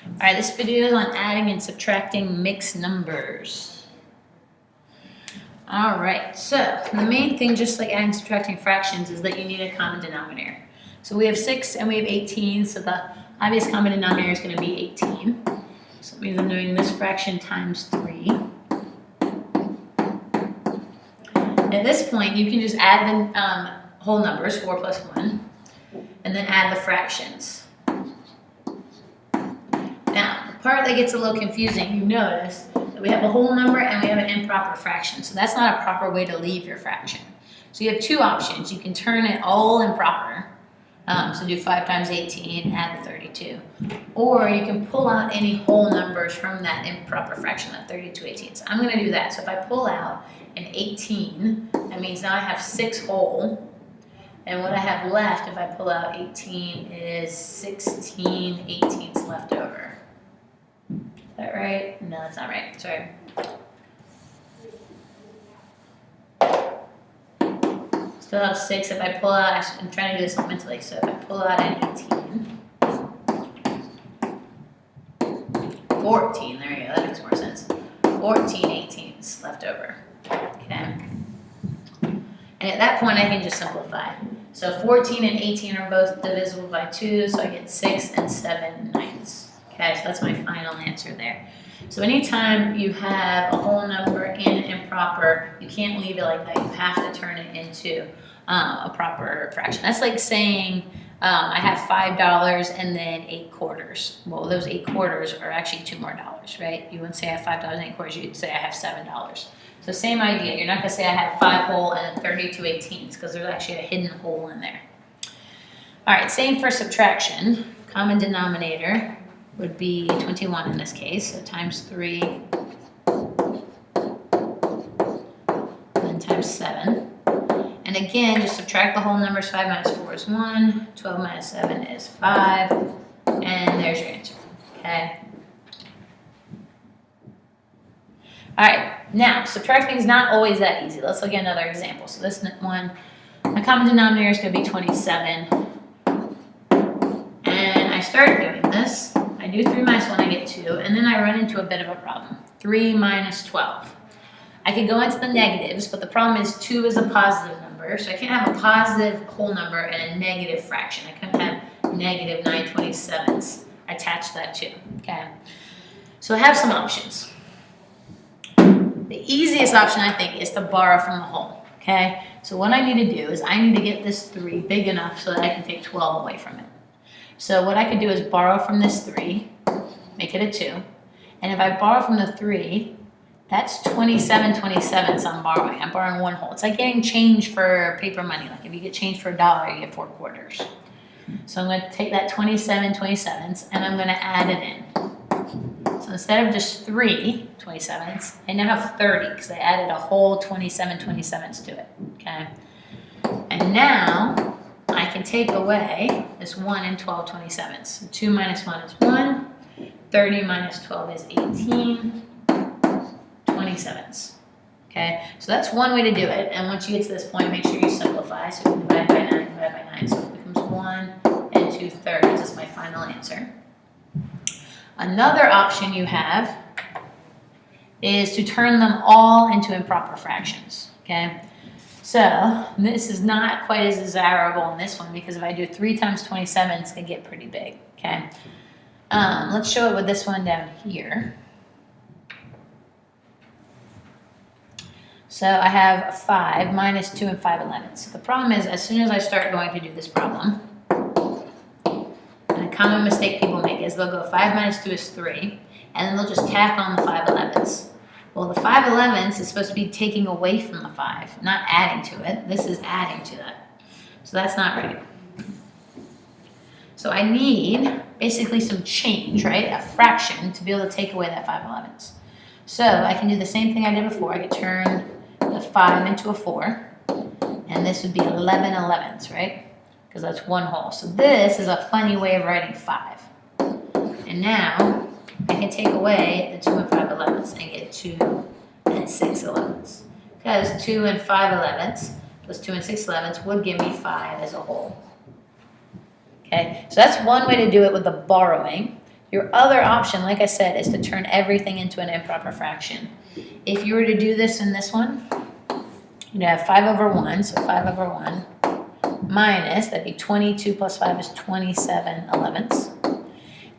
All right, this video is on adding and subtracting mixed numbers. All right, so the main thing, just like adding and subtracting fractions, is that you need a common denominator. So we have 6 and we have 18, so the obvious common denominator is going to be 18. So it means I'm doing this fraction times 3. At this point, you can just add the whole numbers, 4 plus 1, and then add the fractions. Now, the part that gets a little confusing, you notice that we have a whole number and we have an improper fraction. So that's not a proper way to leave your fraction. So you have two options. You can turn it all improper. So do 5 times 18, add the 32. Or you can pull out any whole numbers from that improper fraction, that 32 18. So I'm going to do that. So if I pull out an 18, that means now I have 6 whole. And what I have left, if I pull out 18, is 16 18ths left over. Is that right? No, that's not right. Sorry. Still have 6. If I pull out, I'm trying to do this mentally. So if I pull out an 18, 14, there you go, that makes more sense. 14 18ths left over. Okay. And at that point, I can just simplify. So 14 and 18 are both divisible by 2, so I get 6 and 7 ninths. Okay, so that's my final answer there. So anytime you have a whole number and an improper, you can't leave it like that. You have to turn it into a proper fraction. That's like saying I have $5 and then 8 quarters. Well, those 8 quarters are actually $2 more, right? You wouldn't say I have $5 and 8 quarters. You'd say I have $7. So same idea. You're not going to say I have 5 whole and then 32 18ths because there's actually a hidden hole in there. All right, same for subtraction. Common denominator would be 21 in this case. So times 3, then times 7. And again, just subtract the whole numbers. 5 minus 4 is 1. 12 minus 7 is 5. And there's your answer. Okay. All right, now subtracting is not always that easy. Let's look at another example. So this one, my common denominator is going to be 27. And I start doing this. I do 3 minus 1, I get 2. And then I run into a bit of a problem. 3 minus 12. I could go into the negatives, but the problem is 2 is a positive number. So I can't have a positive whole number and a negative fraction. I couldn't have negative 9/27 attached that to. Okay. So I have some options. The easiest option, I think, is to borrow from the whole, okay? So what I need to do is I need to get this 3 big enough so that I can take 12 away from it. So what I could do is borrow from this 3, make it a 2. And if I borrow from the 3, that's 27 27ths I'm borrowing. I'm borrowing 1 whole. It's like getting change for paper money. Like if you get change for $1, you get 4 quarters. So I'm going to take that 27 27ths and I'm going to add it in. So instead of just 3 27ths, I now have 30 because I added a whole 27 27ths to it, okay? And now I can take away this 1 and 12 27ths. So 2 minus 1 is 1. 30 minus 12 is 18. 27ths, okay? So that's one way to do it. And once you get to this point, make sure you simplify. So you divide by 9, divide by 9. So it becomes 1 and 2/3 is my final answer. Another option you have is to turn them all into improper fractions, okay? So this is not quite as desirable in this one because if I do 3 times 27, it's going to get pretty big, okay? Let's show it with this one down here. So I have 5 minus 2 and 5/11. So the problem is as soon as I start going to do this problem, and a common mistake people make is they'll go 5 minus 2 is 3, and then they'll just tack on the 5/11s. Well, the 5/11s is supposed to be taking away from the 5, not adding to it. This is adding to that. So that's not right. So I need basically some change, right? A fraction to be able to take away that 5/11s. So I can do the same thing I did before. I could turn the 5 into a 4, and this would be 11/11ths, right? Because that's 1 whole. So this is a funny way of writing 5. And now I can take away the 2 and 5/11ths and get 2 and 6/11ths. Because 2 and 5/11ths plus 2 and 6/11ths would give me 5 as a whole. Okay, so that's one way to do it with the borrowing. Your other option, like I said, is to turn everything into an improper fraction. If you were to do this in this one, you'd have 5 over 1, so 5 over 1, minus, that'd be 22 plus 5 is 27 elevenths.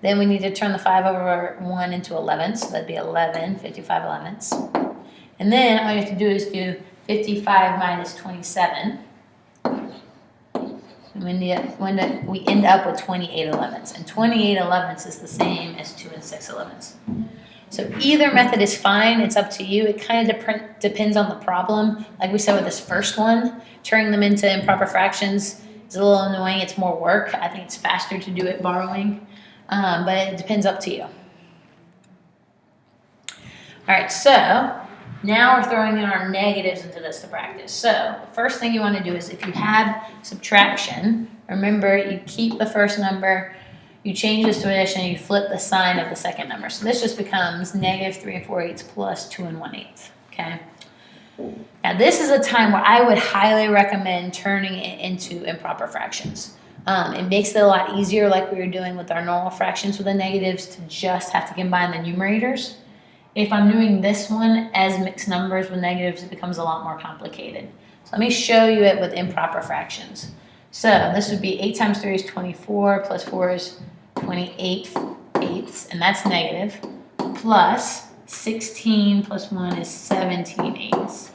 Then we need to turn the 5 over 1 into 11, so that'd be 11, 55 elevenths. And then all you have to do is do 55 minus 27. And we end up with 28 elevenths. And 28 elevenths is the same as 2 and 6 elevenths. So either method is fine. It's up to you. It kind of depends on the problem. Like we said with this first one, turning them into improper fractions is a little annoying. It's more work. I think it's faster to do it borrowing. But it depends up to you. All right, so now we're throwing in our negatives into this to practice. So the first thing you want to do is if you have subtraction, remember you keep the first number, you change this to addition, and you flip the sign of the second number. So this just becomes negative 3 4/8 plus 2 1/8, okay? Now this is a time where I would highly recommend turning it into improper fractions. It makes it a lot easier, like we were doing with our normal fractions with the negatives, to just have to combine the numerators. If I'm doing this one as mixed numbers with negatives, it becomes a lot more complicated. So let me show you it with improper fractions. So this would be 8 times 3 is 24, plus 4 is 28 eighths, and that's negative, plus 16 plus 1 is 17 eighths.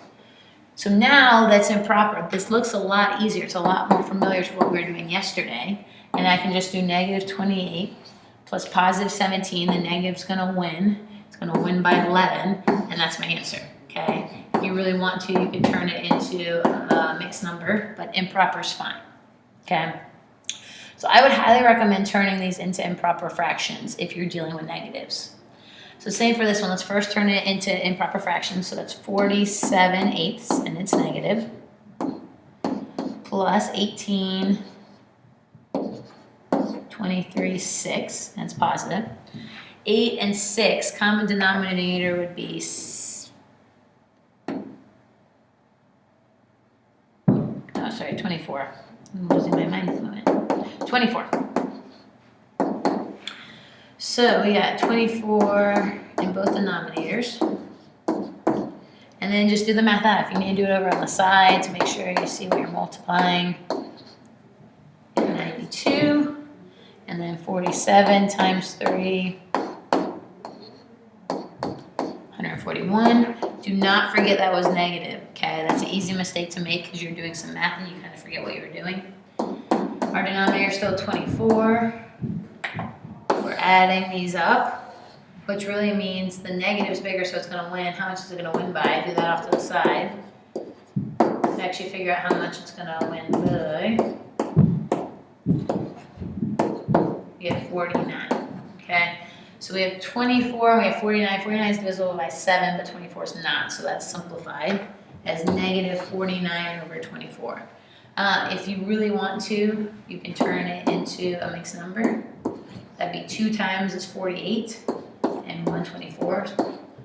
So now that's improper. This looks a lot easier. It's a lot more familiar to what we were doing yesterday. And I can just do negative 28 plus positive 17. The negative's going to win. It's going to win by 11, and that's my answer, okay? If you really want to, you can turn it into a mixed number, but improper is fine, okay? So I would highly recommend turning these into improper fractions if you're dealing with negatives. So same for this one. Let's first turn it into improper fractions. So that's 47 eighths, and it's negative, plus 18, 23, 6, and it's positive. 8 and 6, common denominator would be 24. I'm losing my mind at the moment. 24. So we got 24 in both denominators. And then just do the math out. If you need to do it over on the side to make sure you see what you're multiplying. 92. And then 47 times 3. 141. Do not forget that was negative, okay? That's an easy mistake to make because you're doing some math and you kind of forget what you were doing. Our denominator is still 24. We're adding these up, which really means the negative is bigger, so it's going to win. How much is it going to win by? Do that off to the side. To actually figure out how much it's going to win by. We get 49, okay? So we have 24, we have 49. 49 is divisible by 7, but 24 is not. So that's simplified as negative 49 over 24. If you really want to, you can turn it into a mixed number. That'd be 2 times is 48 and 1/24.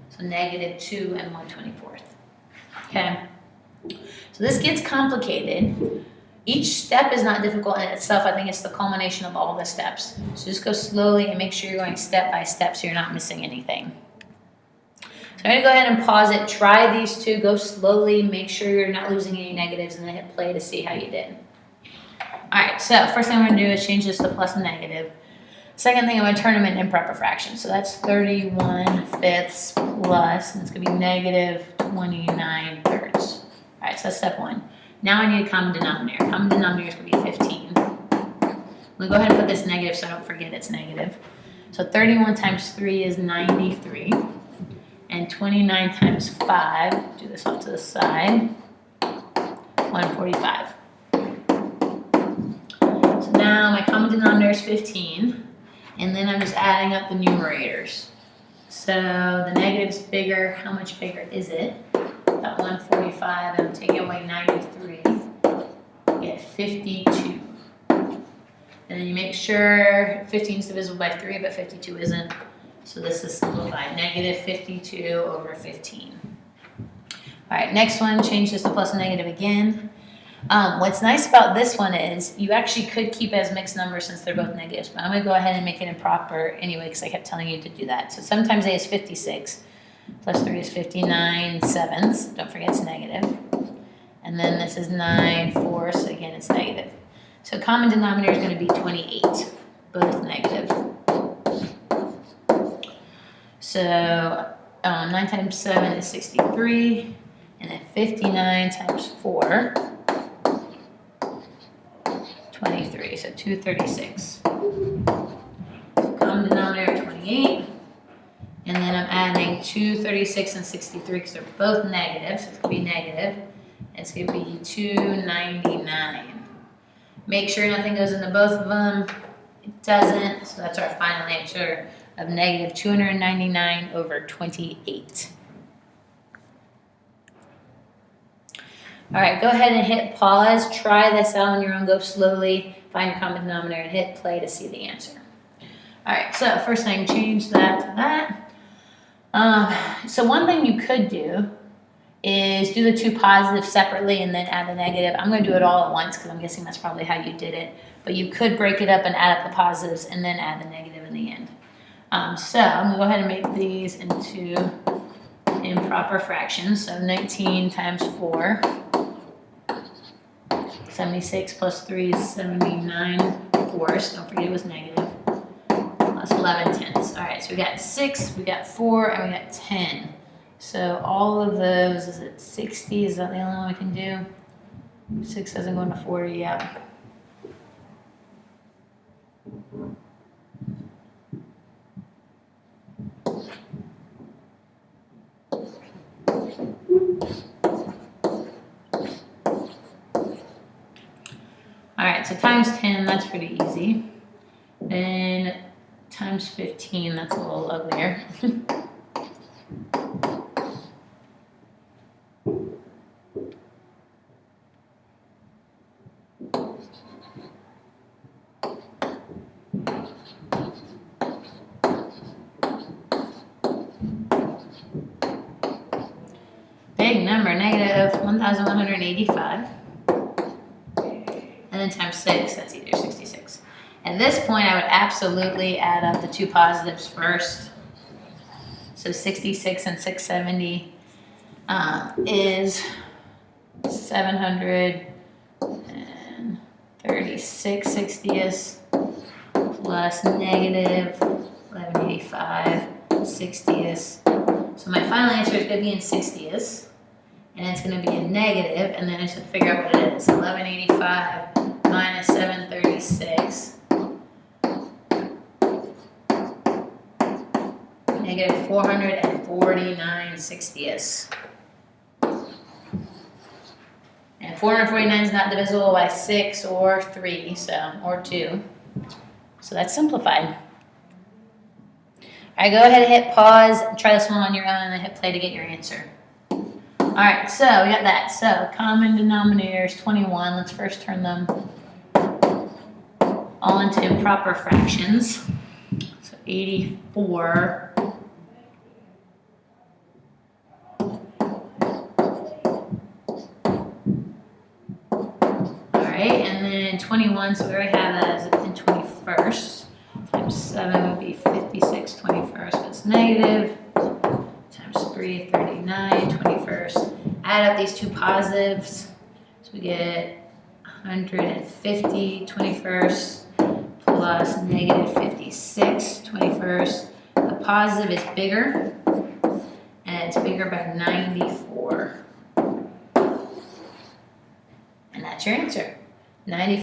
So negative 2 and 1/24. Okay. So this gets complicated. Each step is not difficult in itself. I think it's the culmination of all the steps. So just go slowly and make sure you're going step by step so you're not missing anything. So I'm going to go ahead and pause it. Try these two. Go slowly. Make sure you're not losing any negatives, and then hit play to see how you did. All right, so first thing I'm going to do is change this to plus and negative. Second thing, I'm going to turn them into improper fractions. So that's 31 fifths plus, and it's going to be negative 29 thirds. All right, so that's step 1. Now I need a common denominator. Common denominator is going to be 15. We'll go ahead and put this negative so I don't forget it's negative. So 31 times 3 is 93. And 29 times 5, do this off to the side, 145. So now my common denominator is 15. And then I'm just adding up the numerators. So the negative is bigger. How much bigger is it? Got 145, and I'm taking away 93. Get 52. And then you make sure 15 is divisible by 3, but 52 isn't. So this is simplified. Negative 52 over 15. All right, next one, change this to plus and negative again. What's nice about this one is you actually could keep as mixed numbers since they're both negatives, but I'm gonna go ahead and make it improper anyway because I kept telling you to do that. So sometimes A is 56, plus 3 is 59 sevenths. Don't forget it's negative. And then this is 9 fourths, so again it's negative. So common denominator is gonna be 28, both negative. So 9 times 7 is 63, and then 59 times 4, 23, so 236. Common denominator 28, and then I'm adding 236 and 63 because they're both negative, so it's going to be negative. It's going to be 299. Make sure nothing goes into both of them. It doesn't, so that's our final answer of negative 299 over 28. All right, go ahead and hit pause. Try this out on your own. Go slowly. Find your common denominator and hit play to see the answer. All right, so first thing, change that to that. So one thing you could do is do the two positives separately and then add the negative. I'm going to do it all at once because I'm guessing that's probably how you did it. But you could break it up and add up the positives and then add the negative in the end. So I'm going to go ahead and make these into improper fractions. So 19 times 4. 76 plus 3 is 79 fourths. Don't forget it was negative. Plus 11 tenths. All right, so we got 6, we got 4, and we got 10. So all of those, is it 60? Is that the only one we can do? 6 doesn't go into 40, yep. All right, so times 10, that's pretty easy. Then times 15, that's a little uglier. Big number, negative 1,185. And then times 6, that's either 66. At this point, I would absolutely add up the two positives first. So 66 and 670 is 736 sixtieths plus negative 1185 sixtieths. So my final answer is going to be in sixtieths. And it's going to be a negative, and then I should figure out what it is. 1185 minus 736. Negative 449 sixtieths. And 449 is not divisible by 6 or 3, or 2. So that's simplified. All right, go ahead and hit pause. Try this one on your own, and then hit play to get your answer. All right, so we got that. So common denominator is 21. Let's first turn them all into improper fractions. So 84. All right, and then 21, so we already have that as in 21st. Times 7 would be 56 21st, but it's negative. Times 3, 39 21st. Add up these two positives. So we get 150 21st plus negative 56 21st. The positive is bigger, and it's bigger by 94. And that's your answer. 94.